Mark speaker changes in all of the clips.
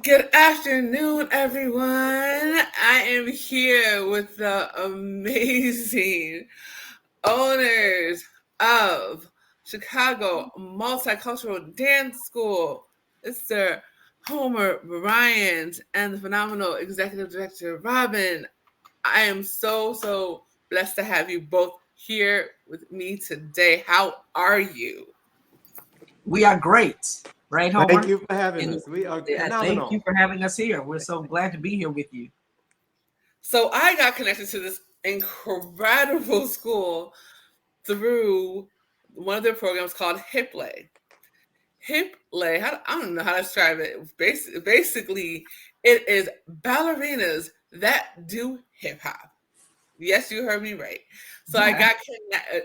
Speaker 1: Good afternoon, everyone. I am here with the amazing owners of Chicago Multicultural Dance School, Mr. Homer Bryant and the phenomenal executive director, Robin. I am so blessed to have you both here with me today. How are you?
Speaker 2: We are great, right,
Speaker 3: Thank
Speaker 2: Homer?
Speaker 3: you for having
Speaker 2: And
Speaker 3: us. We are
Speaker 2: thank you
Speaker 3: phenomenal.
Speaker 2: for having us here. We're so glad to be here with you.
Speaker 1: So I got connected to this incredible school through one of their programs called Hiplet. Hiplet, I don't know how to describe it. Basically, it is ballerinas that do hip hop. Yes, you heard me right. So I got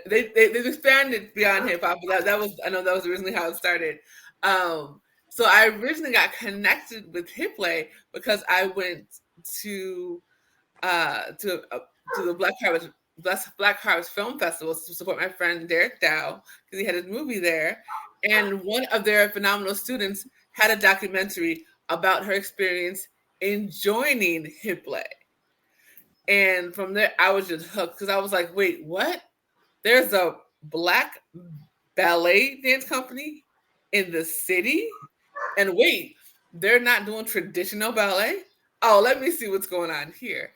Speaker 1: they've expanded beyond hip hop, but that was I know that was originally how it started. So I originally got connected with Hiplet because I went to uh, to uh, to the Black Harvest Film Festival to support my friend Derek Dow because he had his movie there, and one of their phenomenal students had a documentary about her experience in joining Hiplet, and from there I was just hooked because I was like, wait, what? There's a black ballet dance company in the city, and wait, they're not doing traditional ballet. Oh, let me see what's going on here,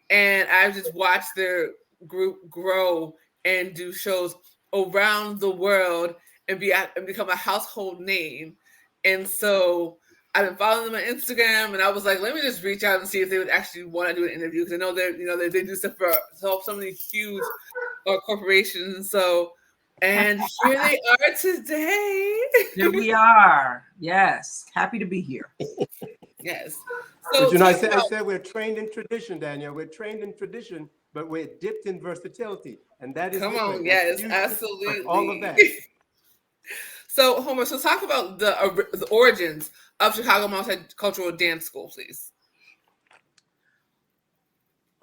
Speaker 1: and I've just watched their group grow and do shows around the world and become a household name. And so I've been following them on Instagram, and I was like, let me just reach out and see if they would actually want to do an interview because I know they do stuff for so many huge corporations. So, and here they are today.
Speaker 2: Here we are. Yes, happy to be here.
Speaker 1: Yes.
Speaker 3: But
Speaker 1: So
Speaker 3: you know,
Speaker 1: talk
Speaker 3: I
Speaker 1: about
Speaker 3: said we're trained in tradition, Daniel. We're trained in tradition, but we're dipped in versatility. And that is
Speaker 1: come
Speaker 3: hip
Speaker 1: on,
Speaker 3: play, that
Speaker 1: yes,
Speaker 3: fusion of all of
Speaker 1: absolutely.
Speaker 3: that.
Speaker 1: So, Homer, so talk about the origins of Chicago Multicultural Dance School, please.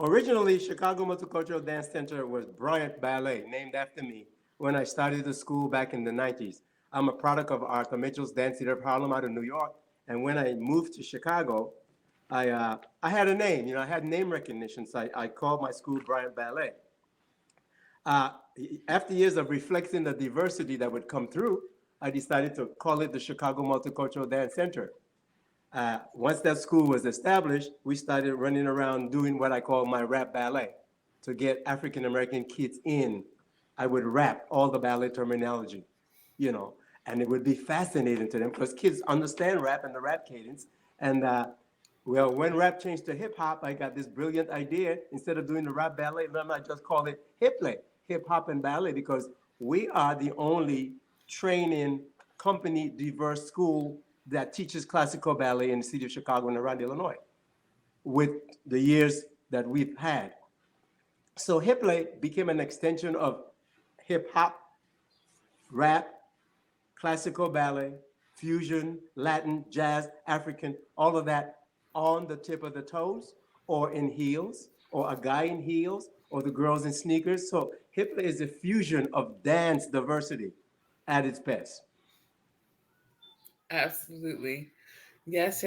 Speaker 3: Originally, Chicago Multicultural Dance Center was Bryant Ballet, named after me, when I started the school back in the 90s. I'm a product of Arthur Mitchell's Dance Theater of Harlem out of New York. And when I moved to Chicago, I had a name. I had name recognition, so I called my school Bryant Ballet. Uh, After years of reflecting the diversity that would come through, I decided to call it the Chicago Multicultural Dance Center. Once that school was established, we started running around doing what I call my rap ballet to get African American kids in. I would rap all the ballet terminology, you know, and it would be fascinating to them because kids understand rap and the rap cadence. And well, when rap changed to hip hop, I got this brilliant idea. Instead of doing the rap ballet, I might just call it Hiplet, hip hop and ballet, because we are the only training company diverse school that teaches classical ballet in the city of Chicago and around Illinois with the years that we've had. So Hiplet became an extension of hip hop, rap, classical ballet, fusion, Latin, jazz, African, all of that on the tip of the toes or in heels or a guy in heels or the girls in sneakers. So hip hop is a fusion of dance diversity at its best.
Speaker 1: Absolutely. Yes.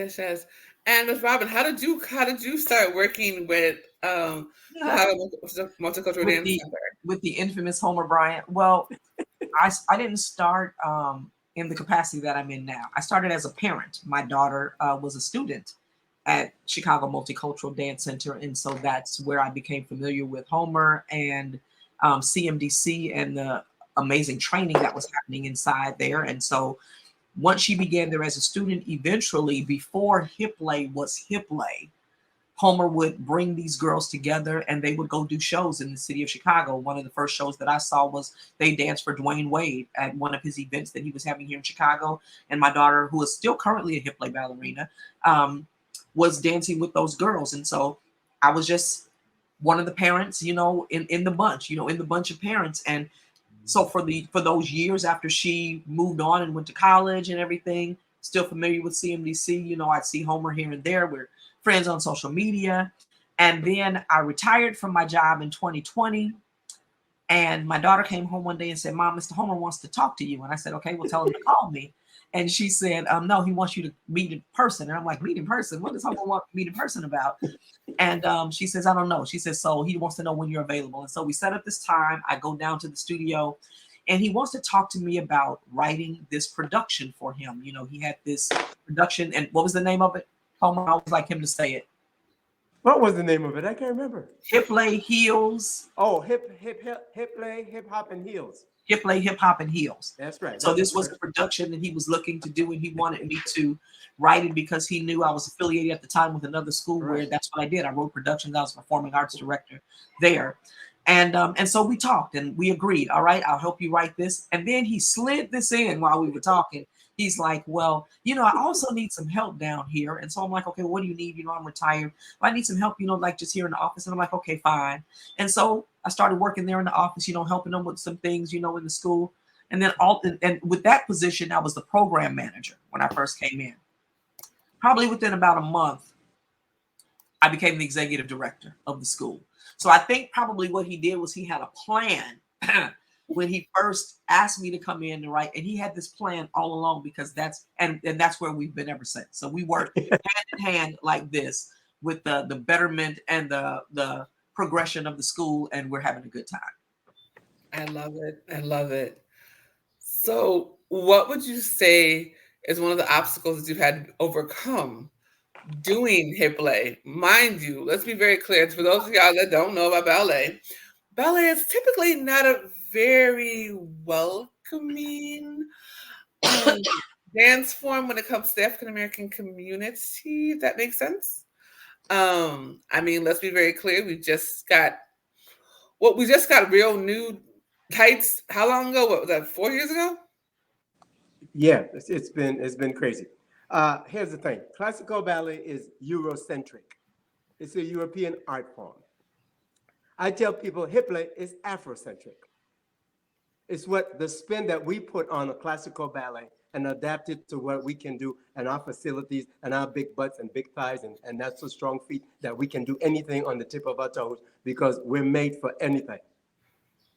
Speaker 1: And Miss Robin, how did you start working with
Speaker 2: Yeah.
Speaker 1: Chicago Multicultural
Speaker 2: With
Speaker 1: Dance
Speaker 2: the
Speaker 1: Center?
Speaker 2: with the infamous Homer Bryant. Well, I didn't start in the capacity that I'm in now. I started as a parent. My daughter was a student at Chicago Multicultural Dance Center, and so that's where I became familiar with Homer and CMDC and the amazing training that was happening inside there. And so once she began there as a student, eventually, before Hiplay was Hiplay, Homer would bring these girls together and they would go do shows in the city of Chicago. One of the first shows that I saw was they danced for Dwayne Wade at one of his events that he was having here in Chicago. And my daughter, who is still currently a hip play ballerina, was dancing with those girls. And so I was just one of the parents, in the bunch, in the bunch of parents. And so for those years after she moved on and went to college and everything, still familiar with CMDC. I'd see Homer here and there. We're friends on social media. And then I retired from my job in 2020. And my daughter came home one day and said, "Mom, Mr. Homer wants to talk to you." And I said, "Okay, well, tell him to call me." And she said, no, he wants you to meet in person. And I'm like, meet in person? What does someone want to meet in person about? And she says, I don't know. She says, so he wants to know when you're available. And so we set up this time. I go down to the studio and he wants to talk to me about writing this production for him. You know, he had this production. And what was the name of it? Homer, I always like him to say it.
Speaker 3: What was the name of it? I can't remember.
Speaker 2: Hiplet Heels.
Speaker 3: Oh, hip hop and heels.
Speaker 2: Hiplet, Hip Hop and Heels.
Speaker 3: That's right.
Speaker 2: So this was the production that he was looking to do, and he wanted me to write it because he knew I was affiliated at the time with another school where that's what I did. I wrote productions. I was a performing arts director there. And so we talked and we agreed, all right, I'll help you write this. And then he slid this in while we were talking. He's like, well, you know, I also need some help down here. And so I'm like, okay, well, what do you need? You know, I'm retired. I need some help, you know, like just here in the office. And I'm like, okay, fine. And so I started working there in the office, you know, helping them with some things, you know, in the school. And then and with that position, I was the program manager when I first came in. Probably within about a month, I became the executive director of the school. So I think probably what he did was he had a plan when he first asked me to come in and write, and he had this plan all along because that's where we've been ever since. So we work hand in hand like this with the betterment and the progression of the school, and we're having a good time.
Speaker 1: I love it. I love it. So, what would you say is one of the obstacles that you've had to overcome doing Hiplet? Mind you, let's be very clear for those of y'all that don't know about ballet. Ballet is typically not a very welcoming dance form when it comes to the African American community. If that makes sense. I mean, let's be very clear. We just got real new tights. How long ago? What was that? 4 years ago?
Speaker 3: Yeah, it's been crazy. Here's the thing: classical ballet is Eurocentric. It's a European art form. I tell people Hiplet is Afrocentric. It's what the spin that we put on a classical ballet and adapt it to what we can do and our facilities and our big butts and big thighs and that's so strong feet that we can do anything on the tip of our toes because we're made for anything.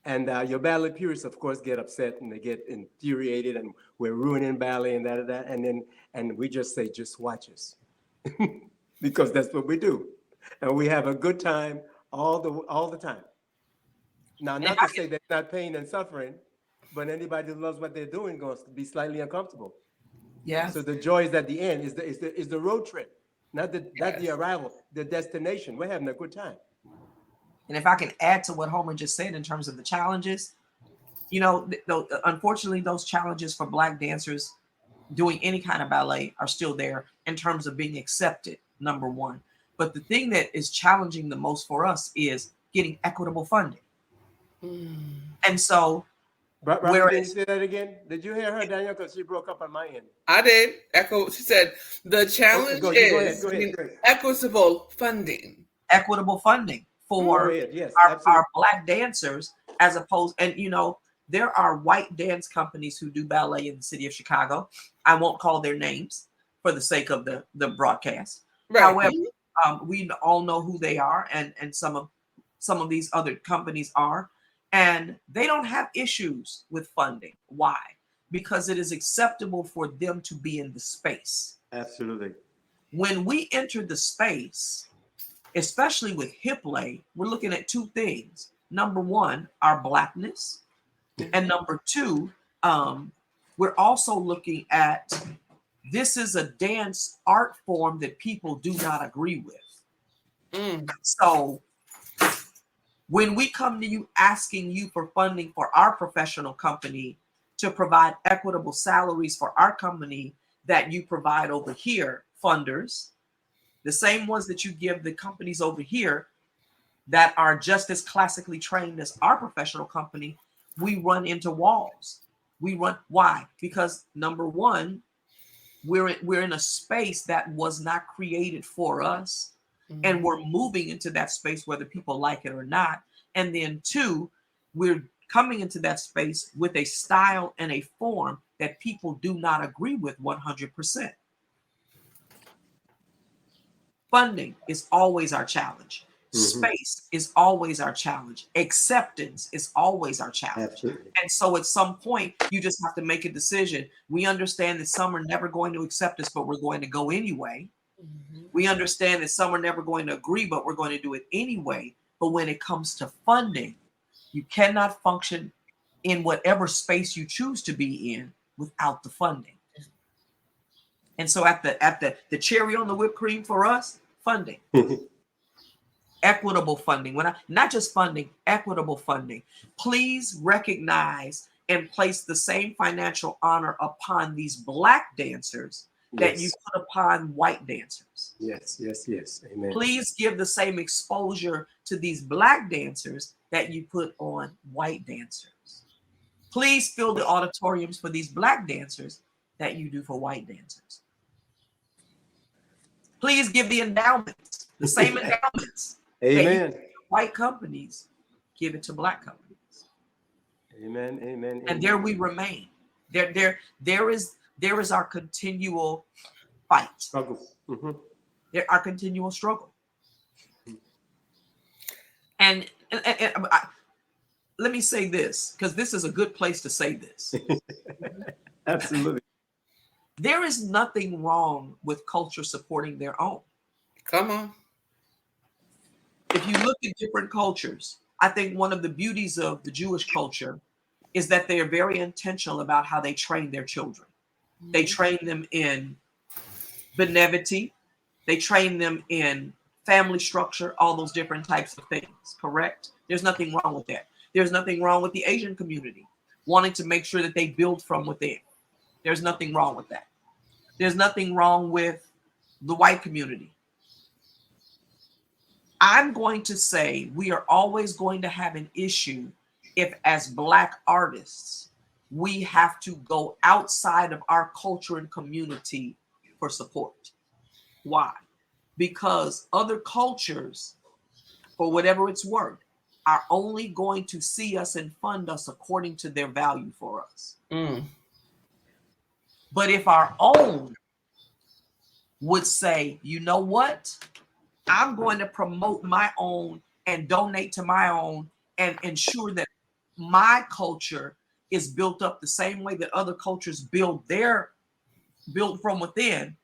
Speaker 3: And your ballet purists, of course, get upset and they get infuriated and we're ruining ballet and that. And we just say, just watch us. Because that's what we do. And we have a good time all the time. Now, not to say they're not pain and suffering, but anybody who loves what they're doing going to be slightly uncomfortable.
Speaker 2: Yeah.
Speaker 3: So the joy is at the end, is the road trip, not the arrival, the destination. We're having a good time.
Speaker 2: And if I can add to what Homer just said in terms of the challenges, you know, unfortunately, those challenges for Black dancers doing any kind of ballet are still there in terms of being accepted, number one. But the thing that is challenging the most for us is getting equitable funding. And so,
Speaker 3: Robert, can you say that again? Did you hear her, Daniel? Because she broke up on my end.
Speaker 1: I did. Echo. She said the challenge
Speaker 3: Go
Speaker 1: is
Speaker 3: ahead.
Speaker 1: equitable funding.
Speaker 2: Equitable funding for our Black dancers, as opposed, and you know, there are white dance companies who do ballet in the city of Chicago. I won't call their names for the sake of the broadcast. Right. However, we all know who they are, and some of these other companies are, and they don't have issues with funding. Why? Because it is acceptable for them to be in the space.
Speaker 3: Absolutely.
Speaker 2: When we enter the space, especially with Hiplet, we're looking at two things. Number one, our Blackness. And number two, we're also looking at this is a dance art form that people do not agree with. So when we come to you asking you for funding for our professional company to provide equitable salaries for our company that you provide over here, funders, the same ones that you give the companies over here that are just as classically trained as our professional company, we run into walls. Why? Because number one, we're in a space that was not created for us, and we're moving into that space whether people like it or not. And then two, we're coming into that space with a style and a form that people do not agree with 100%. Funding is always our challenge. Space is always our challenge. Acceptance is always our challenge.
Speaker 3: Absolutely.
Speaker 2: And so at some point, you just have to make a decision. We understand that some are never going to accept us, but we're going to go anyway. We understand that some are never going to agree, but we're going to do it anyway. But when it comes to funding, you cannot function in whatever space you choose to be in without the funding. And so at the cherry on the whipped cream for us, funding. Equitable funding. Not just funding, equitable funding. Please recognize and place the same financial honor upon these Black dancers that you put upon white dancers.
Speaker 3: Yes. Amen.
Speaker 2: Please give the same exposure to these Black dancers that you put on white dancers. Please fill the auditoriums for these Black dancers that you do for white dancers. Please give the endowments, the same endowments.
Speaker 3: Amen.
Speaker 2: White companies give it to Black companies.
Speaker 3: Amen.
Speaker 2: And there we remain. There is our continual fight.
Speaker 3: Struggle.
Speaker 2: Our continual struggle. And let me say this, because this is a good place to say this.
Speaker 3: Absolutely.
Speaker 2: There is nothing wrong with culture supporting their own.
Speaker 1: Come on.
Speaker 2: If you look at different cultures, I think one of the beauties of the Jewish culture is that they are very intentional about how they train their children. They train them in benevolence. They train them in family structure, all those different types of things, correct? There's nothing wrong with that. There's nothing wrong with the Asian community wanting to make sure that they build from within. There's nothing wrong with that. There's nothing wrong with the white community. I'm going to say we are always going to have an issue if, as Black artists, we have to go outside of our culture and community for support. Why? Because other cultures, for whatever it's worth, are only going to see us and fund us according to their value for us. But if our own would say, you know what? I'm going to promote my own and donate to my own and ensure that my culture is built up the same way that other cultures build from within,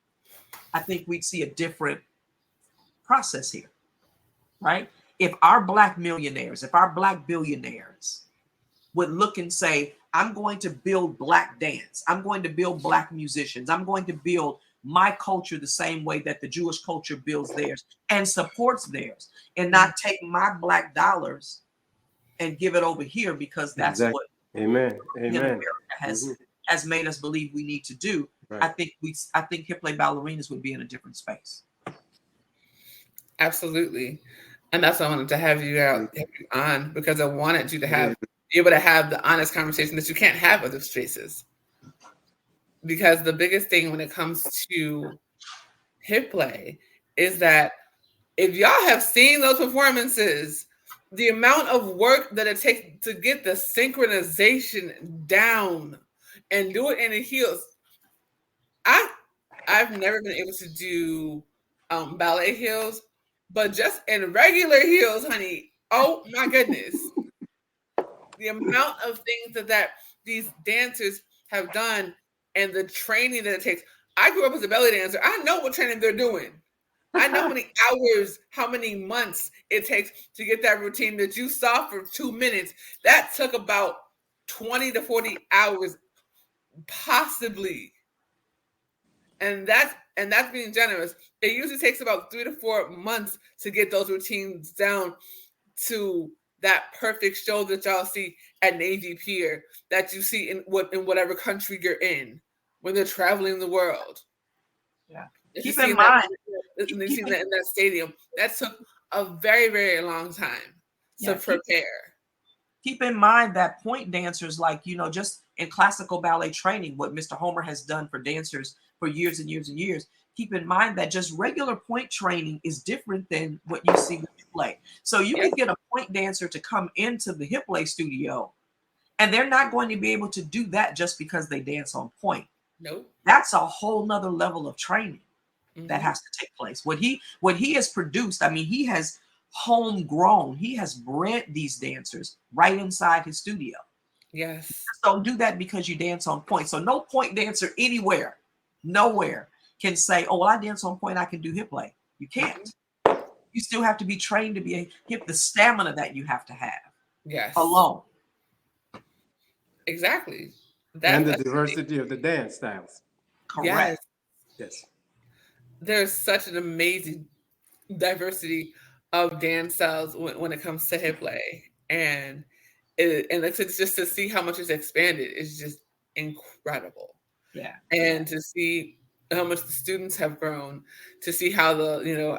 Speaker 2: I think we'd see a different process here, right? If our Black millionaires, if our Black billionaires would look and say, I'm going to build Black dance, I'm going to build Black musicians, I'm going to build my culture the same way that the Jewish culture builds theirs and supports theirs, and not take my Black dollars and give it over here because that's what
Speaker 3: Amen.
Speaker 2: America has made us believe we need to do. Right. I think Hiplet ballerinas would be in a different space.
Speaker 1: Absolutely. And that's why I wanted to have you on, because I wanted you to be able to have the honest conversation that you can't have other spaces. Because the biggest thing when it comes to Hiplet is that if y'all have seen those performances, the amount of work that it takes to get the synchronization down and do it in the heels. I've never been able to do ballet heels, but just in regular heels, honey, oh my goodness. The amount of things that these dancers have done and the training that it takes. I grew up as a belly dancer. I know what training they're doing. I know how many hours, how many months it takes to get that routine that you saw for 2 minutes. That took about 20 to 40 hours, possibly. And that's being generous. It usually takes about 3 to 4 months to get those routines down to that perfect show that y'all see at Navy Pier, that you see in whatever country you're in when they're traveling the world.
Speaker 2: Yeah.
Speaker 1: Keep in mind, that in that stadium, that took a very, very long time to prepare.
Speaker 2: Keep in mind that point dancers, like, just in classical ballet training, what Mr. Homer has done for dancers for years and years and years, keep in mind that just regular point training is different than what you see with Hiplet. So you can get a point dancer to come into the Hiplet studio, and they're not going to be able to do that just because they dance on point.
Speaker 1: Nope.
Speaker 2: That's a whole nother level of training that has to take place. What he has produced, I mean, he has homegrown. He has bred these dancers right inside his studio.
Speaker 1: Yes.
Speaker 2: Don't do that because you dance on point. So no point dancer anywhere, nowhere can say, oh, well, I dance on point, I can do hip play. You can't. You still have to be trained to be a hip, the stamina that you have to have
Speaker 1: Yes.
Speaker 2: alone.
Speaker 1: Exactly.
Speaker 3: And the diversity of the dance styles.
Speaker 2: Correct.
Speaker 3: Yes.
Speaker 1: There's such an amazing diversity of dance styles when it comes to hip play, and it's just to see how much it's expanded is just incredible.
Speaker 2: Yeah.
Speaker 1: And to see how much the students have grown, to see how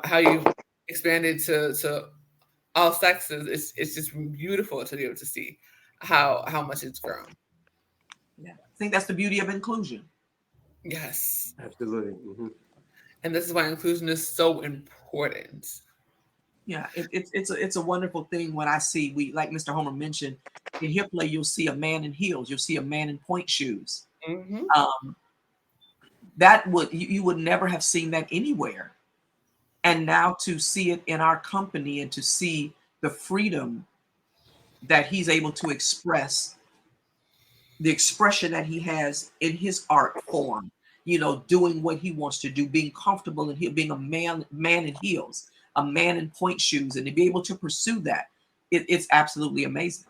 Speaker 1: how you've expanded to all sexes, it's just beautiful to be able to see how much it's grown.
Speaker 2: Yeah. I think that's the beauty of inclusion.
Speaker 1: Yes.
Speaker 3: Absolutely. Mm-hmm.
Speaker 1: And this is why inclusion is so important.
Speaker 2: Yeah, it's a wonderful thing when I see, we, like Mr. Homer mentioned, in hip play you'll see a man in heels, you'll see a man in point shoes.
Speaker 1: Mm-hmm.
Speaker 2: That you would never have seen that anywhere. And now to see it in our company and to see the freedom that he's able to express, the expression that he has in his art form, doing what he wants to do, being comfortable in being a man in heels, a man in point shoes, and to be able to pursue that, it's absolutely amazing.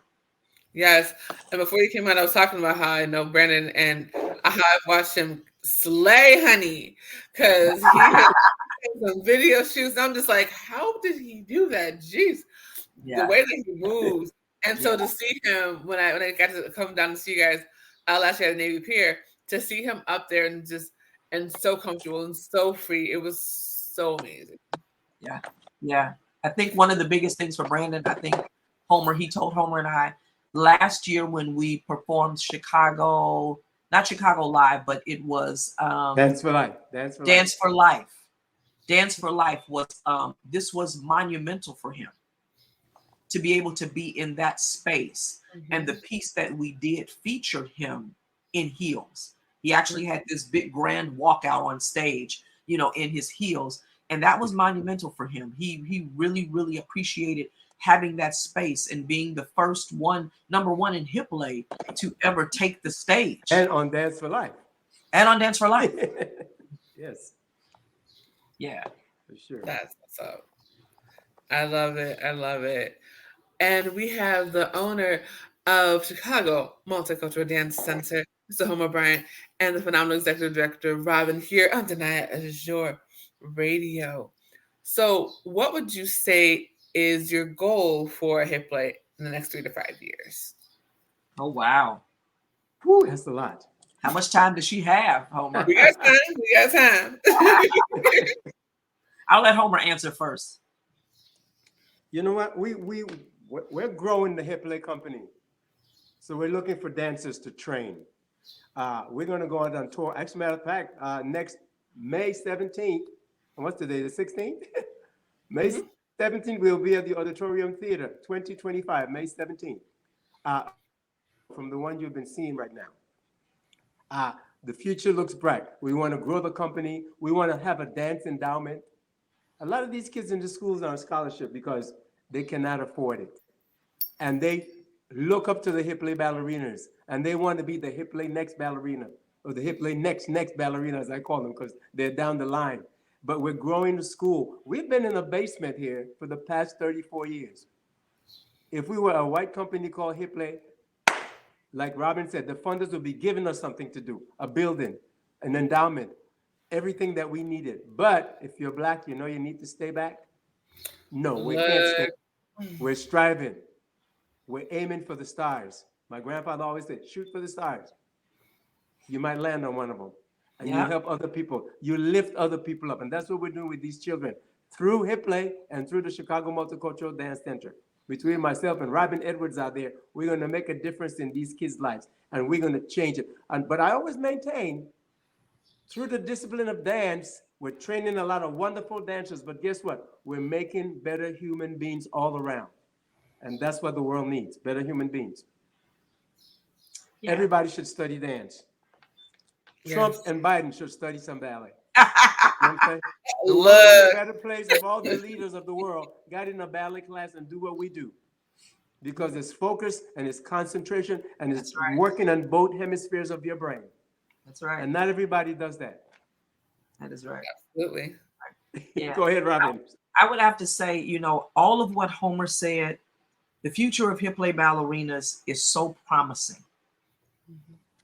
Speaker 1: Yes. And before you came out, I was talking about how I know Brandon and how I've watched him slay honey, because he has some video shoots. I'm just like, how did he do that? Jeez. The
Speaker 2: Yeah.
Speaker 1: way that he moves. And so
Speaker 2: Yeah.
Speaker 1: to see him when I got to come down to see you guys last year at Navy Pier, to see him up there and so comfortable and so free, it was so amazing.
Speaker 2: Yeah. Yeah. I think one of the biggest things for Brandon, I think he told Homer and I last year when we performed Chicago, not Chicago Live, but it was
Speaker 3: Dance for Life.
Speaker 2: Dance for Life. Dance for Life was this was monumental for him to be able to be in that space.
Speaker 1: Mm-hmm.
Speaker 2: And the piece that we did featured him in heels. He actually had this big grand walkout on stage, in his heels. And that was monumental for him. He really, really appreciated having that space and being the first one, number one in hip play to ever take the stage.
Speaker 3: And on Dance for Life.
Speaker 2: And on Dance for Life.
Speaker 3: Yes.
Speaker 2: Yeah.
Speaker 3: For sure.
Speaker 1: That's what's up. I love it. I love it. And we have the owner of Chicago Multicultural Dance Center, Mr. Homer Bryant, and the phenomenal executive director, Robin, here on Danaya Azure Radio. So, what would you say is your goal for Hip play in the next 3 to 5 years?
Speaker 2: Oh, wow.
Speaker 3: Whew, that's a lot.
Speaker 2: How much time does she have, Homer?
Speaker 1: We got time. We got time.
Speaker 2: I'll let Homer answer first.
Speaker 3: You know what? We're growing the hip play company. So we're looking for dancers to train. We're going to go on tour. Actually, matter of fact, next May 17th, and what's today, the 16th? May 17th, we'll be at the Auditorium Theater, 2025, May 17th. From the one you've been seeing right now. The future looks bright. We want to grow the company. We want to have a dance endowment. A lot of these kids in the schools are on scholarship because they cannot afford it. And they look up to the hip play ballerinas, and they want to be the hip play next ballerina, or the hip play next ballerina, as I call them, because they're down the line. But we're growing the school. We've been in a basement here for the past 34 years. If we were a white company called Hip play, like Robin said, the funders would be giving us something to do, a building, an endowment, everything that we needed. But if you're black, you need to stay back. No, we can't stay. We're striving. We're aiming for the stars. My grandfather always said, shoot for the stars. You might land on one of them. And you help other people. You lift other people up. And that's what we're doing with these children through Hip play and through the Chicago Multicultural Dance Center. Between myself and Robin Edwards out there, we're going to make a difference in these kids' lives. And we're going to change it. But I always maintain, through the discipline of dance, we're training a lot of wonderful dancers. But guess what? We're making better human beings all around. And that's what the world needs, better human beings. Yeah. Everybody should study dance. Yes. Trump and Biden should study some ballet. know what I'm saying? The world would be a
Speaker 1: Look,
Speaker 3: better place if all the leaders of the world got in a ballet class and do what we do. Because it's focus and it's concentration and it's
Speaker 2: That's right.
Speaker 3: working on both hemispheres of your brain.
Speaker 2: That's right.
Speaker 3: And not everybody does that.
Speaker 2: That is right.
Speaker 1: absolutely.
Speaker 2: Yeah.
Speaker 3: Go ahead, Robin.
Speaker 2: I would have to say, all of what Homer said, the future of Hiplet ballerinas is so promising.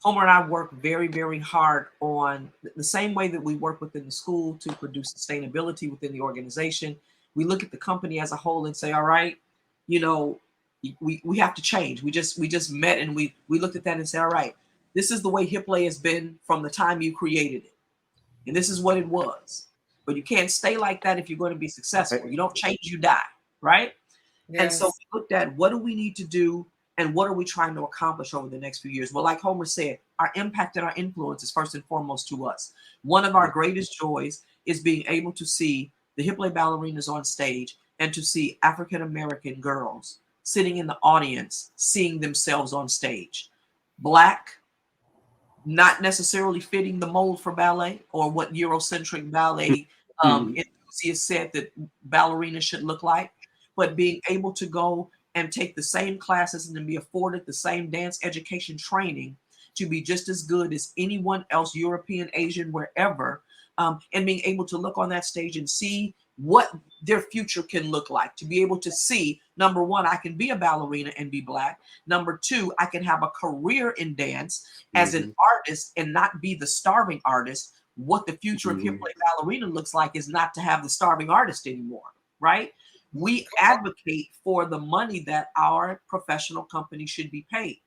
Speaker 2: Homer and I work very, very hard on the same way that we work within the school to produce sustainability within the organization. We look at the company as a whole and say, all right, you know, we have to change. We just met and we looked at that and said, all right, this is the way Hiplet has been from the time you created it. And this is what it was. But you can't stay like that if you're going to be successful. You don't change, you die, right? And so
Speaker 1: Yes.
Speaker 2: we looked at what do we need to do and what are we trying to accomplish over the next few years? Well, like Homer said, our impact and our influence is first and foremost to us. One of our greatest joys is being able to see the Hiplet ballerinas on stage and to see African American girls sitting in the audience, seeing themselves on stage. Black, not necessarily fitting the mold for ballet or what Eurocentric ballet enthusiasts said that ballerinas should look like, but being able to go and take the same classes and then be afforded the same dance education training to be just as good as anyone else, European, Asian, wherever, and being able to look on that stage and see what their future can look like, to be able to see, number one, I can be a ballerina and be Black. Number two, I can have a career in dance as an artist and not be the starving artist. What the future of Hiplet ballerina looks like is not to have the starving artist anymore, right? We advocate for the money that our professional company should be paid.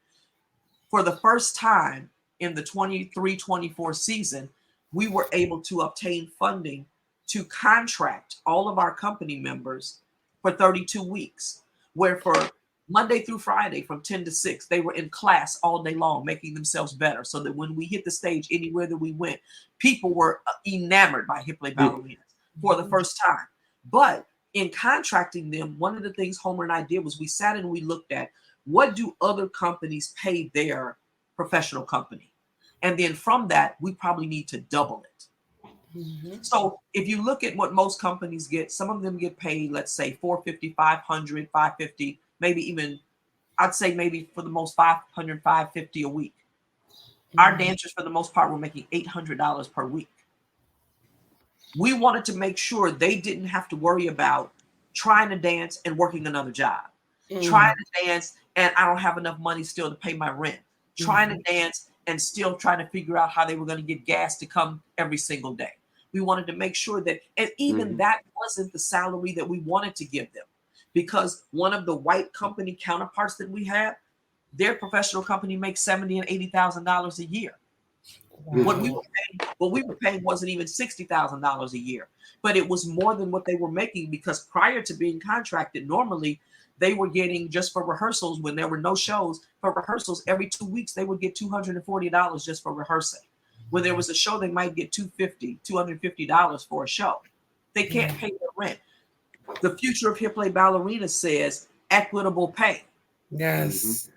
Speaker 2: For the first time in the 23-24 season, we were able to obtain funding to contract all of our company members for 32 weeks, where for Monday through Friday from 10 to 6, they were in class all day long, making themselves better so that when we hit the stage anywhere that we went, people were enamored by Hiplet ballerinas for the first time. But in contracting them, one of the things Homer and I did was we sat and we looked at what do other companies pay their professional company? And then from that, we probably need to double it. So if you look at what most companies get, some of them get paid, let's say 450, 500, 550, maybe even, I'd say maybe for the most 500, 550 a week. Our dancers, for the most part, were making $800 per week. We wanted to make sure they didn't have to worry about trying to dance and working another job, trying to dance and I don't have enough money still to pay my rent, trying to dance and still trying to figure out how they were going to get gas to come every single day. We wanted to make sure that, and even that wasn't the salary that we wanted to give them, because one of the white company counterparts that we have, their professional company makes $70,000 and $80,000 a year. What we were paying wasn't even $60,000 a year, but it was more than what they were making, because prior to being contracted, normally they were getting, just for rehearsals when there were no shows, for rehearsals every 2 weeks they would get $240 just for rehearsing. When there was a show, they might get $250 for a show. They can't pay their rent. The future of Hiplet ballerina says equitable pay.
Speaker 1: Yes.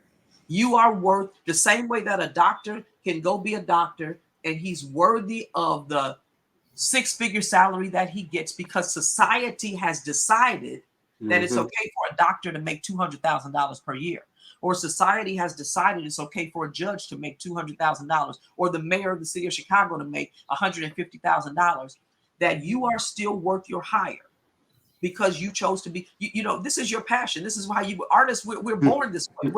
Speaker 2: You are worth the same way that a doctor can go be a doctor and he's worthy of the six-figure salary that he gets, because society has decided that it's okay for a doctor to make $200,000 per year, or society has decided it's okay for a judge to make $200,000, or the mayor of the city of Chicago to make $150,000, that you are still worth your hire because you chose to be, this is your passion. This is why artists, we're born this way.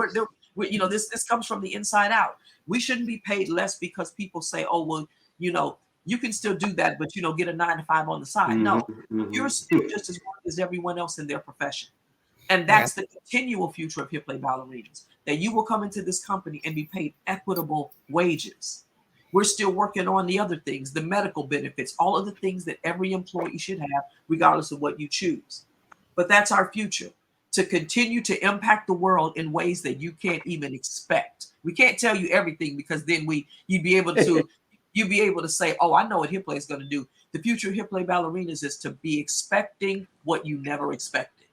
Speaker 2: This comes from the inside out. We shouldn't be paid less because people say, oh, well, you can still do that, but get a 9 to 5 on the side. No, you're still just as worthy as everyone else in their profession. And that's the continual future of Hiplet ballerinas, that you will come into this company and be paid equitable wages. We're still working on the other things, the medical benefits, all of the things that every employee should have, regardless of what you choose. But that's our future, to continue to impact the world in ways that you can't even expect. We can't tell you everything, because then you'd be able to say, oh, I know what Hiplet is going to do. The future of Hiplet ballerinas is to be expecting what you never expected.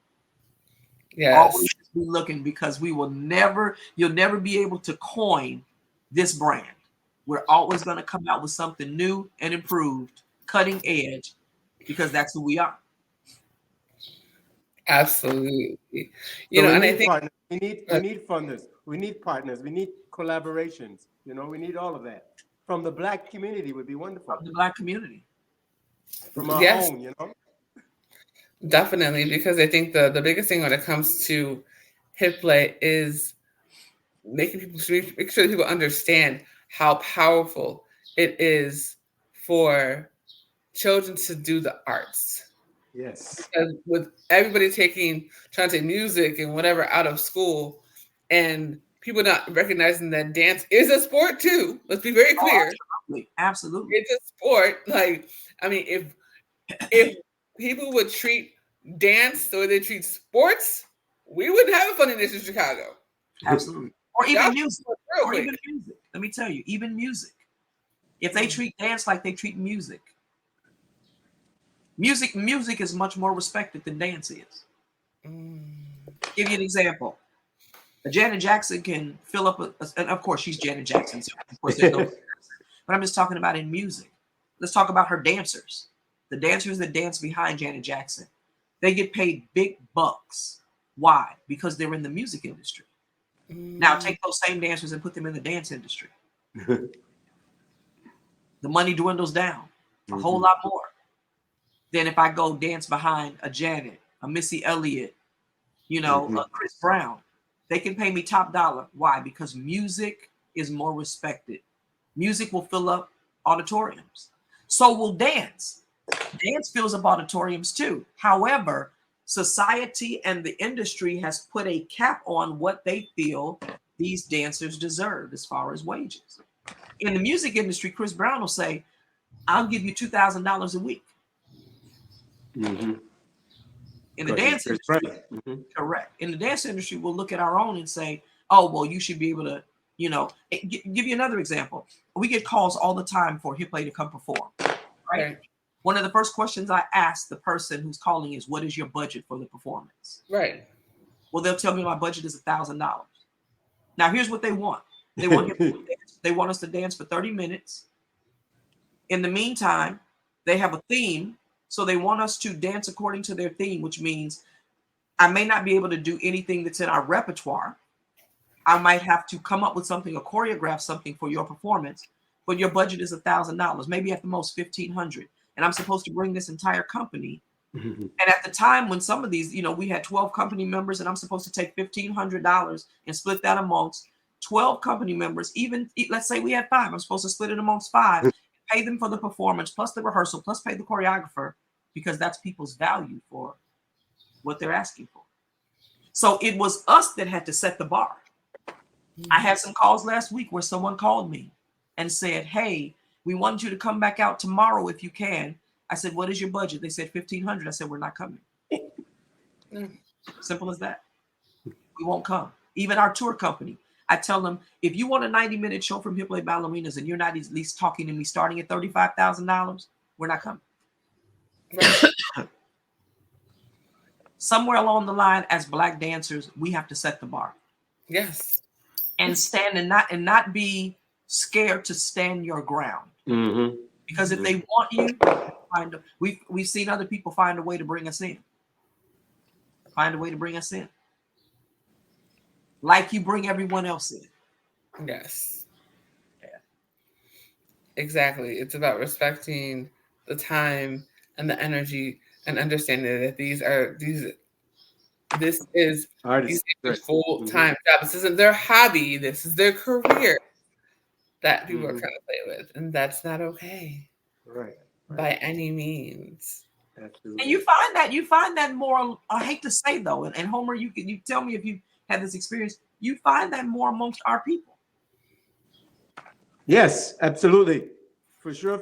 Speaker 1: Yes.
Speaker 2: Always be looking, because you'll never be able to coin this brand. We're always going to come out with something new and improved cutting edge, because that's who we are.
Speaker 1: Absolutely.
Speaker 3: So we
Speaker 1: And I
Speaker 3: need
Speaker 1: think
Speaker 3: partners. We need funders. We need partners. We need collaborations. We need all of that. From the Black community would be wonderful.
Speaker 2: Of the Black community.
Speaker 3: From our
Speaker 1: yes,
Speaker 3: own.
Speaker 1: definitely, because I think the biggest thing when it comes to Hiplet is make sure that people understand how powerful it is for children to do the arts.
Speaker 3: Yes.
Speaker 1: Because with everybody trying to take music and whatever out of school, and people not recognizing that dance is a sport too. Let's be very
Speaker 2: Oh,
Speaker 1: clear.
Speaker 2: absolutely. Absolutely.
Speaker 1: It's a sport. Like, I mean, if people would treat dance the way they treat sports, we wouldn't have a funny nation in Chicago.
Speaker 2: Absolutely. Or
Speaker 1: Y'all
Speaker 2: even music.
Speaker 1: real
Speaker 2: Or
Speaker 1: quick.
Speaker 2: even music. Let me tell you, even music. If they treat dance like they treat music, music is much more respected than dance is. Give you an example. Janet Jackson can fill up and of course she's Janet Jackson, so of course there's no comparison. But I'm just talking about in music. Let's talk about her dancers. The dancers that dance behind Janet Jackson. They get paid big bucks. Why? Because they're in the music industry. Now take those same dancers and put them in the dance industry. The money dwindles down a whole lot more than if I go dance behind a Janet, a Missy Elliott, a Chris Brown. They can pay me top dollar. Why? Because music is more respected. Music will fill up auditoriums. So will dance. Dance fills up auditoriums too. However, society and the industry has put a cap on what they feel these dancers deserve as far as wages. In the music industry, Chris Brown will say, I'll give you $2,000 a week. In the dance industry, correct. In the dance industry, we'll look at our own and say, oh, well, you should be able to, give you another example. We get calls all the time for Hiplet to come perform, right? One of the first questions I ask the person who's calling is, what is your budget for the performance?
Speaker 1: Right.
Speaker 2: Well, they'll tell me my budget is $1,000. Now, here's what they want. They want us to dance for 30 minutes. In the meantime, they have a theme. So they want us to dance according to their theme, which means I may not be able to do anything that's in our repertoire. I might have to come up with something or choreograph something for your performance, but your budget is $1,000, maybe at the most $1,500. And I'm supposed to bring this entire company. And at the time when some of these, we had 12 company members and I'm supposed to take $1,500 and split that amongst 12 company members. Even let's say we had 5, I'm supposed to split it amongst 5, pay them for the performance, plus the rehearsal, plus pay the choreographer, because that's people's value for what they're asking for. So it was us that had to set the bar. I had some calls last week where someone called me and said, hey, we want you to come back out tomorrow if you can. I said, what is your budget? They said $1,500. I said, we're not coming. Simple as that. We won't come. Even our tour company, I tell them, if you want a 90-minute show from Hiplet Ballerinas and you're not at least talking to me starting at $35,000, we're not coming. Right. Somewhere along the line, as Black dancers, we have to set the bar.
Speaker 1: Yes.
Speaker 2: And stand and not be scared to stand your ground. Because if they want you, we've seen other people find a way to bring us in. Like you bring everyone else in.
Speaker 1: Yes. Yeah. Exactly. It's about respecting the time and the energy and understanding that this is their full-time job. This isn't their hobby. This is their career that people are trying to play with. And that's not okay.
Speaker 3: Right.
Speaker 1: By any means.
Speaker 2: Absolutely. And you find that more, I hate to say though, and Homer, you tell me if you had this experience, you find that more amongst our people.
Speaker 3: Yes, absolutely. For sure.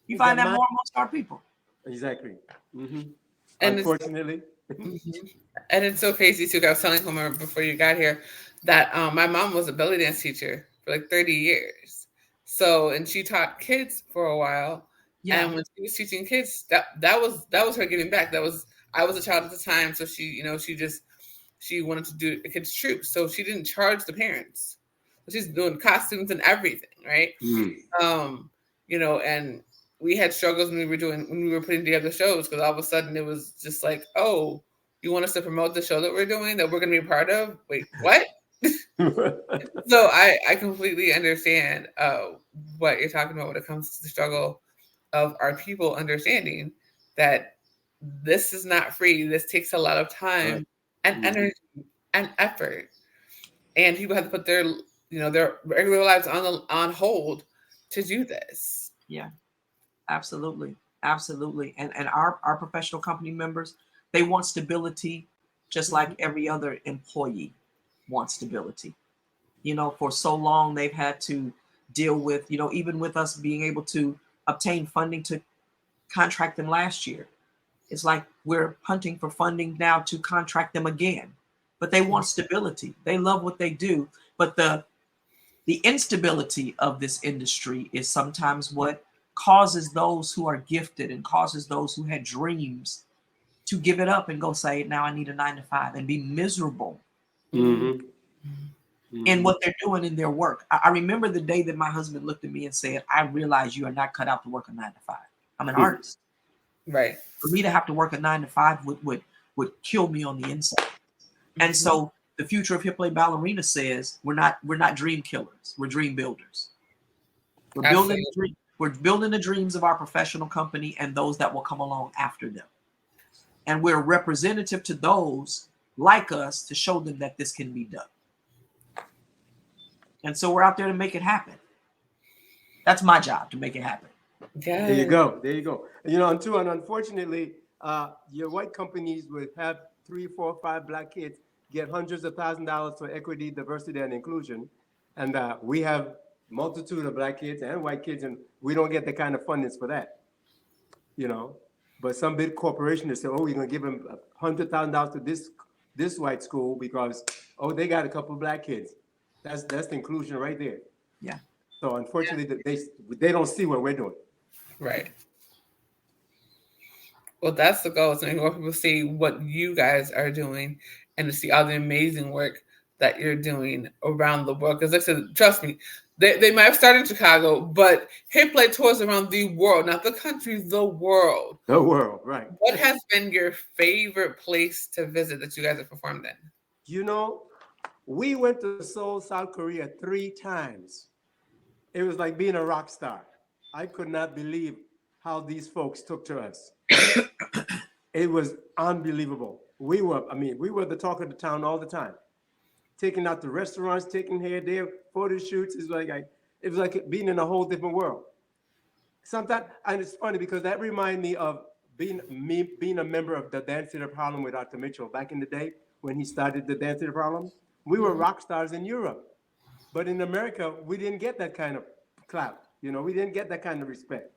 Speaker 2: You find that more amongst our people.
Speaker 3: Exactly.
Speaker 1: And
Speaker 3: unfortunately.
Speaker 1: And it's so crazy too. I was telling Homer before you got here that my mom was a belly dance teacher for like 30 years. So, and she taught kids for a while. Yeah. And when she was teaching kids, that was her giving back. I was a child at the time, so she wanted to do a kids troop, so she didn't charge the parents. So she's doing costumes and everything, right? And we had struggles when we were putting together shows, because all of a sudden it was just like, oh, you want us to promote the show that we're doing, that we're going to be a part of? Wait, what? So I completely understand what you're talking about when it comes to the struggle of our people understanding that this is not free. This takes a lot of time and energy and effort, and people have to put their their regular lives on hold to do this.
Speaker 2: Yeah, absolutely, absolutely. And our professional company members, they want stability, just like every other employee wants stability. For so long they've had to deal with, even with us being able to obtain funding to contract them last year. It's like we're hunting for funding now to contract them again. But they want stability. They love what they do. But the instability of this industry is sometimes what causes those who are gifted and causes those who had dreams to give it up and go say, now I need a 9 to 5, and be miserable in what they're doing in their work. I remember the day that my husband looked at me and said, I realize you are not cut out to work a 9 to 5. I'm an artist.
Speaker 1: Right.
Speaker 2: For me to have to work a 9 to 5 would kill me on the inside. And so the future of Hiplet Ballerina says we're not dream killers. We're dream builders. We're building the dreams of our professional company and those that will come along after them. And we're representative to those like us to show them that this can be done. And so we're out there to make it happen. That's my job, to make it happen.
Speaker 1: Yeah.
Speaker 3: There you go. There you go. And unfortunately, your white companies would have 3, 4, 5 black kids get hundreds of $1,000s for equity, diversity, and inclusion. And we have multitude of black kids and white kids, and we don't get the kind of fundings for that. But some big corporation that say, oh, we're going to give them $100,000 to this white school because, oh, they got a couple of black kids. That's the inclusion right there.
Speaker 2: Yeah.
Speaker 3: So unfortunately, they don't see what we're doing.
Speaker 1: Right. Well, that's the goal, to make more people see what you guys are doing and to see all the amazing work that you're doing around the world. Because like I said, trust me, they might have started in Chicago, but Hiplet tours around the world, not the country, the world.
Speaker 3: The world, right.
Speaker 1: What has been your favorite place to visit that you guys have performed in?
Speaker 3: We went to Seoul, South Korea 3 times. It was like being a rock star. I could not believe how these folks took to us. It was unbelievable. We were the talk of the town all the time. Taking out the restaurants, taking here, there, photo shoots. It was like being in a whole different world. Sometimes, and it's funny because that reminded me of being a member of the Dance Theater of Harlem with Arthur Mitchell back in the day when he started the Dance Theater of Harlem. We were rock stars in Europe, but in America, we didn't get that kind of clout. We didn't get that kind of respect.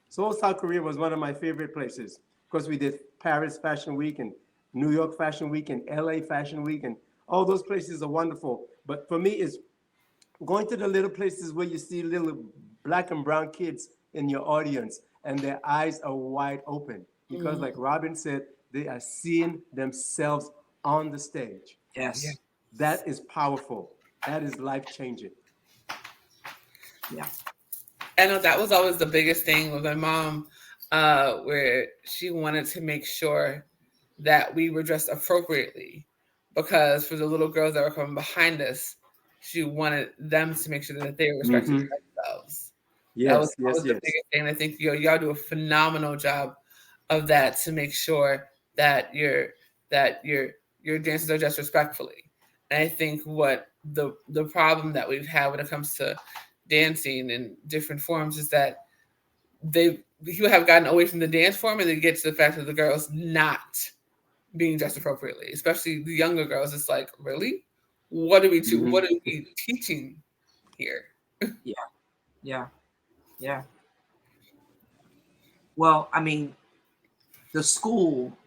Speaker 3: Seoul, South Korea was one of my favorite places because we did Paris Fashion Week and New York Fashion Week and LA Fashion Week, and all those places are wonderful. But for me, it's going to the little places where you see little black and brown kids in your audience and their eyes are wide open because like Robin said, they are seeing themselves on the stage.
Speaker 2: Yes.
Speaker 3: That is powerful. That is life-changing.
Speaker 2: Yeah.
Speaker 1: I know that was always the biggest thing with my mom, where she wanted to make sure that we were dressed appropriately, because for the little girls that were coming behind us, she wanted them to make sure that they were respecting themselves. That was the biggest thing. I think y'all do a phenomenal job of that, to make sure that your dancers are dressed respectfully. And I think what the problem that we've had when it comes to dancing in different forms is that people have gotten away from the dance form, and they get to the fact of the girls not being dressed appropriately, especially the younger girls. It's like, really? What are we teaching here?
Speaker 2: Yeah. Well, the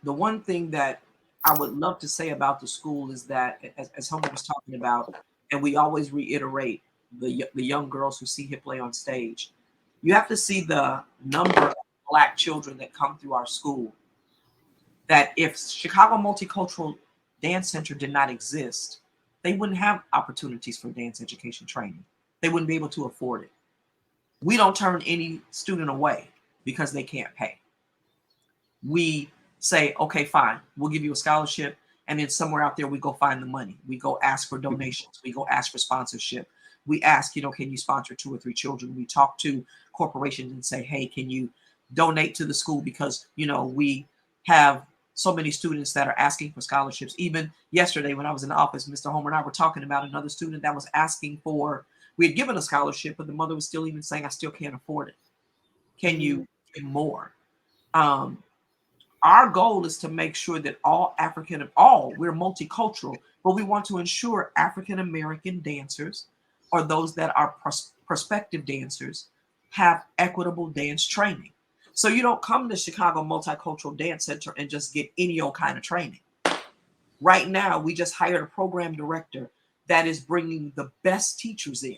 Speaker 2: one thing that I would love to say about the school is that, as Homer was talking about, and we always reiterate, the young girls who see Hiplet on stage, you have to see the number of Black children that come through our school. That if Chicago Multicultural Dance Center did not exist, they wouldn't have opportunities for dance education training. They wouldn't be able to afford it. We don't turn any student away. because they can't pay. We say, okay, fine, we'll give you a scholarship. And then somewhere out there, we go find the money. We go ask for donations. We go ask for sponsorship. We ask, can you sponsor 2 or 3 children? We talk to corporations and say, hey, can you donate to the school? Because, we have so many students that are asking for scholarships. Even yesterday when I was in the office, Mr. Homer and I were talking about another student that was asking for, we had given a scholarship, but the mother was still even saying, I still can't afford it. Can you give more? Our goal is to make sure that we're multicultural, but we want to ensure African-American dancers or those that are prospective dancers have equitable dance training. So you don't come to Chicago Multicultural Dance Center and just get any old kind of training. Right now, we just hired a program director that is bringing the best teachers in,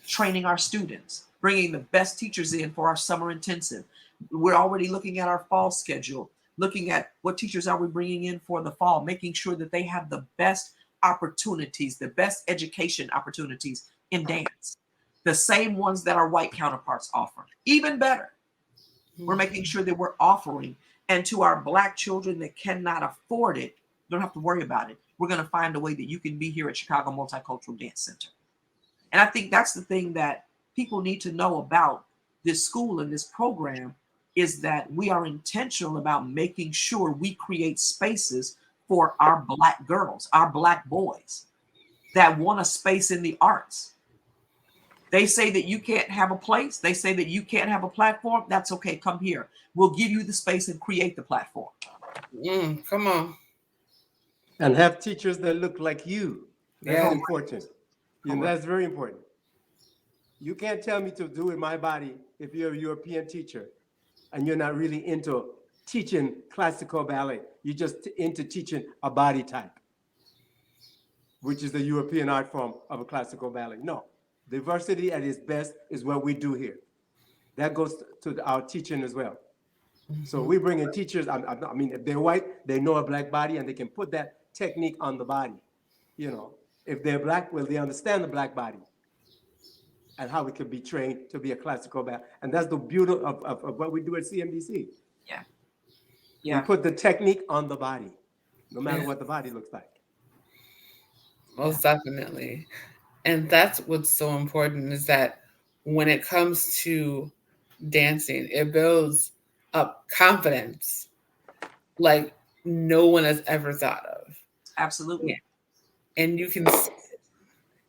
Speaker 2: training our students, bringing the best teachers in for our summer intensive. We're already looking at our fall schedule, looking at what teachers are we bringing in for the fall, making sure that they have the best opportunities, the best education opportunities in dance, the same ones that our white counterparts offer, even better. We're making sure that we're offering, and to our Black children that cannot afford it, don't have to worry about it. We're going to find a way that you can be here at Chicago Multicultural Dance Center. And I think that's the thing that people need to know about this school and this program, is that we are intentional about making sure we create spaces for our Black girls, our Black boys that want a space in the arts. They say that you can't have a place. They say that you can't have a platform. That's okay. Come here. We'll give you the space and create the platform.
Speaker 1: Come on.
Speaker 3: And have teachers that look like you. That's
Speaker 1: Yeah.
Speaker 3: important. That's very important. You can't tell me to do with my body if you're a European teacher and you're not really into teaching classical ballet. You're just into teaching a body type, which is the European art form of a classical ballet. No, diversity at its best is what we do here. That goes to our teaching as well. So we bring in teachers. I mean, if they're white, they know a Black body and they can put that technique on the body. If they're Black, well, they understand the Black body and how it can be trained to be a classical ballet. And that's the beauty of what we do at CMDC.
Speaker 2: Yeah.
Speaker 3: We put the technique on the body, no matter what the body looks like.
Speaker 1: Most definitely. And that's what's so important, is that when it comes to dancing, it builds up confidence like no one has ever thought of.
Speaker 2: Absolutely.
Speaker 1: And you can see it.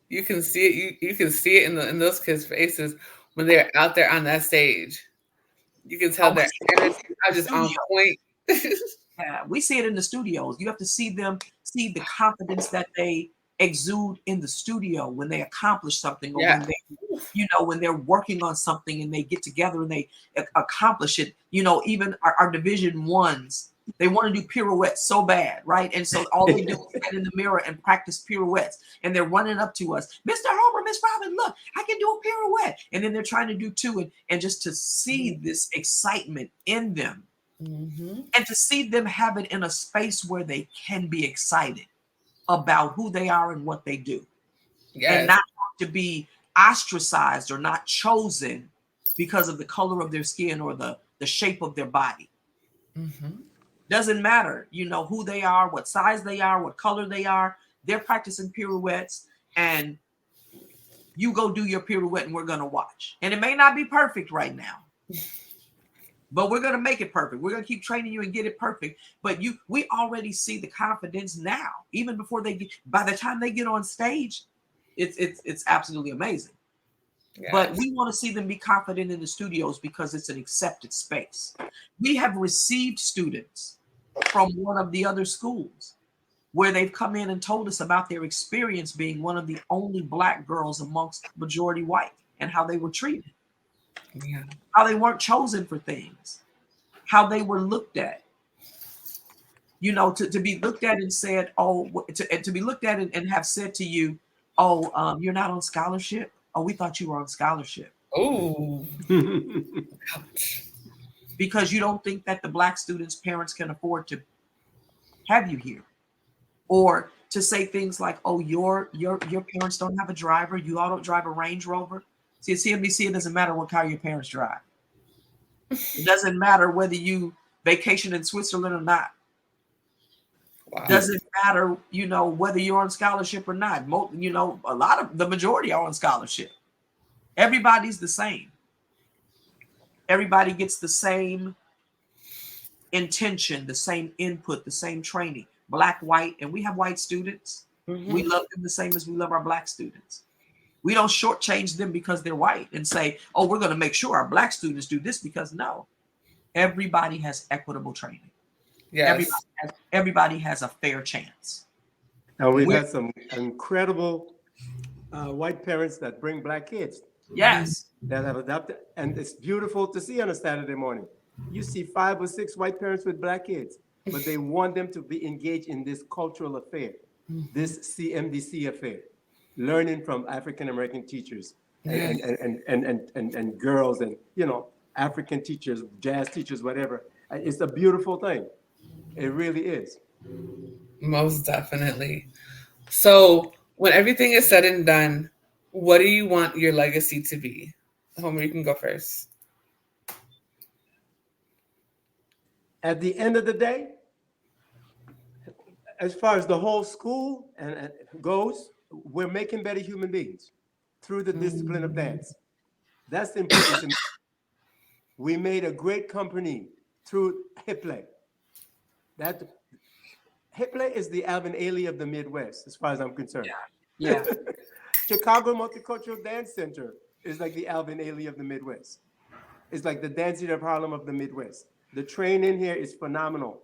Speaker 1: You can see it in those kids' faces when they're out there on that stage. You can tell their energy is just on point.
Speaker 2: Yeah, we see it in the studios. You have to see them, see the confidence that they exude in the studio when they accomplish something, or when they, when they're working on something and they get together and they accomplish it. Even our Division Ones, they want to do pirouettes so bad, right? And so all they do is get in the mirror and practice pirouettes, and they're running up to us, Mr. Homer, Miss Robin, look, I can do a pirouette, and then they're trying to do 2, and just to see this excitement in them. And to see them have it in a space where they can be excited about who they are and what they do. And not to be ostracized or not chosen because of the color of their skin or the shape of their body. Doesn't matter, who they are, what size they are, what color they are. They're practicing pirouettes, and you go do your pirouette and we're going to watch. And it may not be perfect right now, but we're going to make it perfect. We're going to keep training you and get it perfect. But we already see the confidence now, even before by the time they get on stage, it's absolutely amazing. But we want to see them be confident in the studios because it's an accepted space. We have received students from one of the other schools where they've come in and told us about their experience being one of the only Black girls amongst majority white, and how they were treated. How they weren't chosen for things, how they were looked at, to be looked at and said, to be looked at and have said to you, you're not on scholarship. Oh, we thought you were on scholarship.
Speaker 1: Oh,
Speaker 2: because you don't think that the Black students' parents can afford to have you here, or to say things like, oh, your parents don't have a driver. You all don't drive a Range Rover. See, at CNBC, it doesn't matter what car your parents drive. It doesn't matter whether you vacation in Switzerland or not.
Speaker 1: Wow.
Speaker 2: Doesn't matter, whether you're on scholarship or not. The majority are on scholarship. Everybody's the same. Everybody gets the same intention, the same input, the same training. Black, white, and we have white students.
Speaker 1: Mm-hmm.
Speaker 2: We love them the same as we love our black students. We don't shortchange them because they're white and say, oh, we're going to make sure our black students do this, because no. Everybody has equitable training.
Speaker 1: Yes.
Speaker 2: Everybody has a fair chance.
Speaker 3: And we've had some incredible white parents that bring black kids.
Speaker 2: Yes.
Speaker 3: That have adopted. And it's beautiful to see on a Saturday morning. You see 5 or 6 white parents with black kids, but they want them to be engaged in this cultural affair, this CMDC affair, learning from African American teachers and girls and African teachers, jazz teachers, whatever. It's a beautiful thing. It really is.
Speaker 1: Most definitely. So when everything is said and done, what do you want your legacy to be? Homer, you can go first.
Speaker 3: At the end of the day, as far as the whole school and goes, we're making better human beings through the discipline of dance. That's important to me. We made a great company through Hiplet. That Hiplet is the Alvin Ailey of the Midwest, as far as I'm concerned.
Speaker 2: Yeah.
Speaker 3: Chicago Multicultural Dance Center is like the Alvin Ailey of the Midwest. It's like the Dance Theater of Harlem of the Midwest. The training here is phenomenal.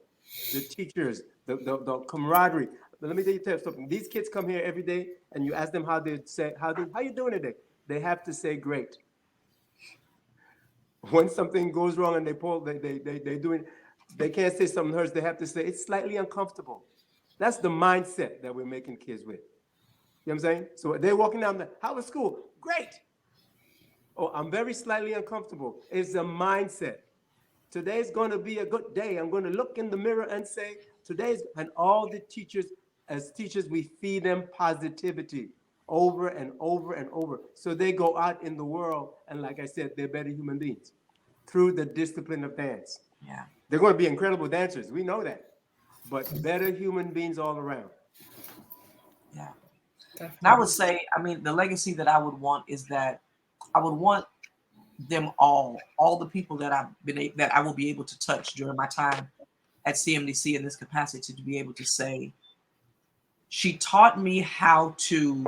Speaker 3: The teachers, the camaraderie. But let me tell you something. These kids come here every day, and you ask them how you doing today? They have to say great. When something goes wrong and they can't say something hurts, they have to say it's slightly uncomfortable. That's the mindset that we're making kids with. You know what I'm saying? So they're walking down how was school? Great. Oh, I'm very slightly uncomfortable. It's a mindset. Today's going to be a good day. I'm going to look in the mirror and say, and all the teachers, as teachers, we feed them positivity over and over and over. So they go out in the world, and like I said, they're better human beings through the discipline of dance.
Speaker 2: Yeah.
Speaker 3: They're going to be incredible dancers. We know that. But better human beings all around.
Speaker 2: Yeah. Definitely. And I would say, the legacy that I would want is that I would want them all the people that I will be able to touch during my time at CMDC in this capacity, to be able to say, she taught me how to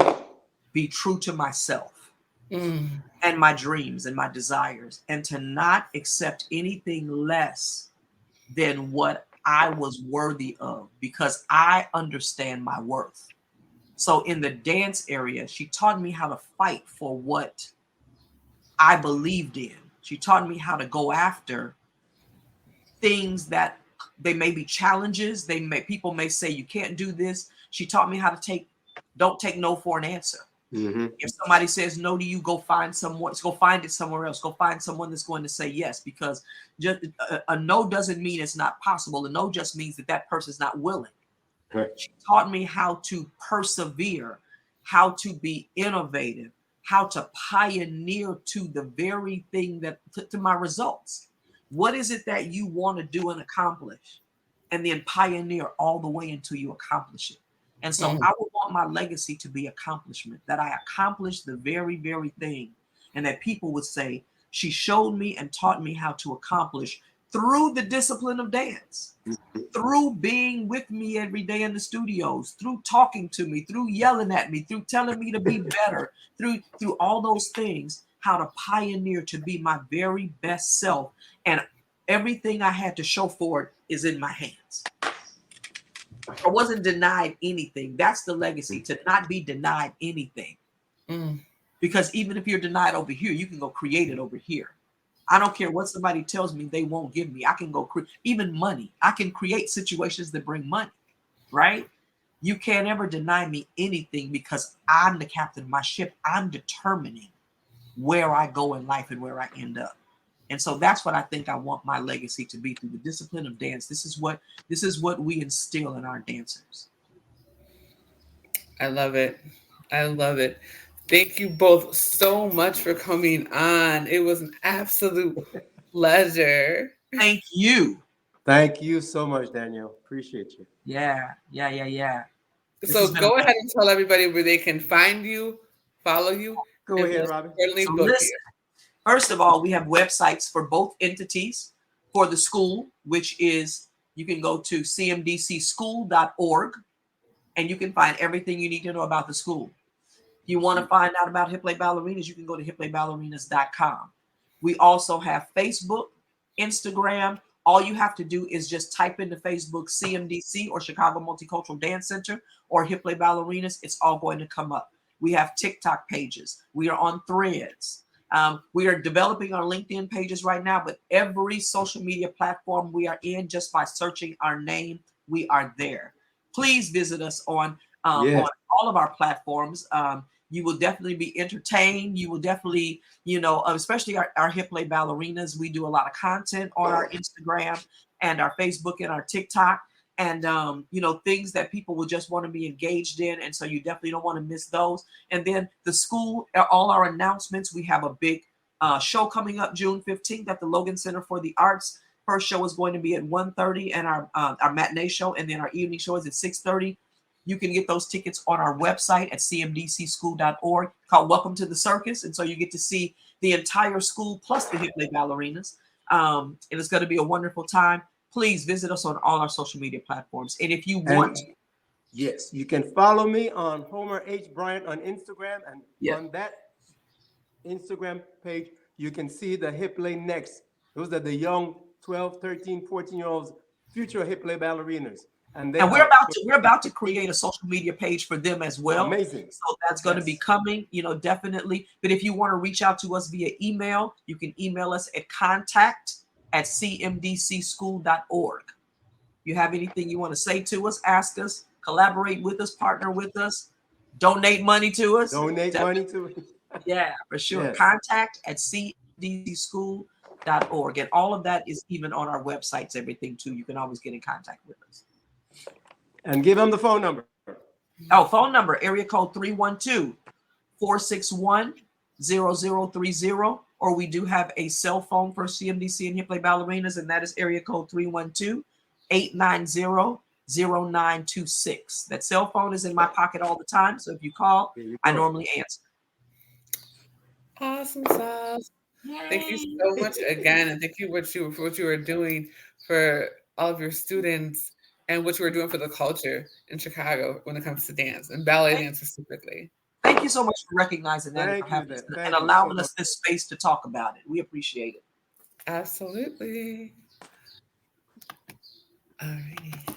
Speaker 2: be true to myself and my dreams and my desires, and to not accept anything less than what I was worthy of, because I understand my worth. So in the dance area, she taught me how to fight for what I believed in. She taught me how to go after things that they may be challenges. People may say you can't do this. She taught me how to don't take no for an answer. Mm-hmm. If somebody says no to you, go find someone. Go find it somewhere else. Go find someone that's going to say yes, because just a no doesn't mean it's not possible. A no just means that person's not willing. Right. She taught me how to persevere, how to be innovative, how to pioneer to the very thing to my results. What is it that you want to do and accomplish? And then pioneer all the way until you accomplish it. And so I would want my legacy to be accomplishment, that I accomplished the very, very thing. And that people would say, she showed me and taught me how to accomplish through the discipline of dance, through being with me every day in the studios, through talking to me, through yelling at me, through telling me to be better, through all those things, how to pioneer to be my very best self. And everything I had to show for it is in my hands. I wasn't denied anything. That's the legacy, to not be denied anything. Because even if you're denied over here, you can go create it over here. I don't care what somebody tells me they won't give me. I can go even money. I can create situations that bring money, right? You can't ever deny me anything, because I'm the captain of my ship. I'm determining where I go in life and where I end up. And so that's what I think I want my legacy to be, through the discipline of dance. This is what we instill in our dancers.
Speaker 1: I love it. I love it. Thank you both so much for coming on. It was an absolute pleasure.
Speaker 2: Thank you.
Speaker 3: Thank you so much, Danielle. Appreciate you.
Speaker 2: Yeah. This has
Speaker 1: So
Speaker 2: been a
Speaker 1: go ahead and tell everybody where they can find you, follow you,
Speaker 3: Go
Speaker 1: and
Speaker 3: ahead,
Speaker 1: most
Speaker 3: Robbie.
Speaker 1: importantly,
Speaker 2: so
Speaker 1: book
Speaker 2: listen.
Speaker 1: you.
Speaker 2: First of all, we have websites for both entities. For the school, which is you can go to cmdcschool.org and you can find everything you need to know about the school. If you want to find out about Hiplet Ballerinas, you can go to hipletballerinas.com. We also have Facebook, Instagram. All you have to do is just type into Facebook CMDC or Chicago Multicultural Dance Center or Hiplet Ballerinas. It's all going to come up. We have TikTok pages. We are on Threads. We are developing our LinkedIn pages right now, but every social media platform we are in, just by searching our name, we are there. Please visit us on
Speaker 3: Yes.
Speaker 2: all of our platforms. You will definitely be entertained. You will definitely, especially our Hiplet Ballerinas. We do a lot of content on our Instagram and our Facebook and our TikTok. And, things that people will just want to be engaged in. And so you definitely don't want to miss those. And then the school, all our announcements, we have a big show coming up June 15th at the Logan Center for the Arts. First show is going to be at 1:30 and our matinee show. And then our evening show is at 6:30. You can get those tickets on our website at cmdcschool.org called Welcome to the Circus. And so you get to see the entire school plus the Hiplet Ballerinas. And it's going to be a wonderful time. Please visit us on all our social media platforms. And if you want,
Speaker 3: yes, you can follow me on Homer H. Bryant on Instagram. And on that Instagram page, you can see the Hiplet Next. Those are the young 12, 13, 14-year-olds, future Hiplet ballerinas. And
Speaker 2: we're about to create a social media page for them as well.
Speaker 3: Amazing.
Speaker 2: So that's going to be coming, definitely. But if you want to reach out to us via email, you can email us at contact@cmdcschool.org. You have anything you want to say to us, ask us, collaborate with us, partner with us, donate money to us.
Speaker 3: Donate money to us.
Speaker 2: Yeah, for sure.
Speaker 3: Yes.
Speaker 2: Contact@cmdcschool.org. And all of that is even on our websites, everything too. You can always get in contact with us.
Speaker 3: And give them the phone number.
Speaker 2: Oh, phone number, area code 312-461-0030. Or we do have a cell phone for CMDC and Hiplet Ballerinas, and that is area code 312-890-0926. That cell phone is in my pocket all the time. So if you call, I normally answer.
Speaker 1: Awesome sauce. Thank you so much again, and thank you for what you are doing for all of your students and what you are doing for the culture in Chicago when it comes to dance and ballet dance specifically.
Speaker 2: Thank you so much for recognizing that and allowing us this space to talk about it. We appreciate it.
Speaker 1: Absolutely. All right.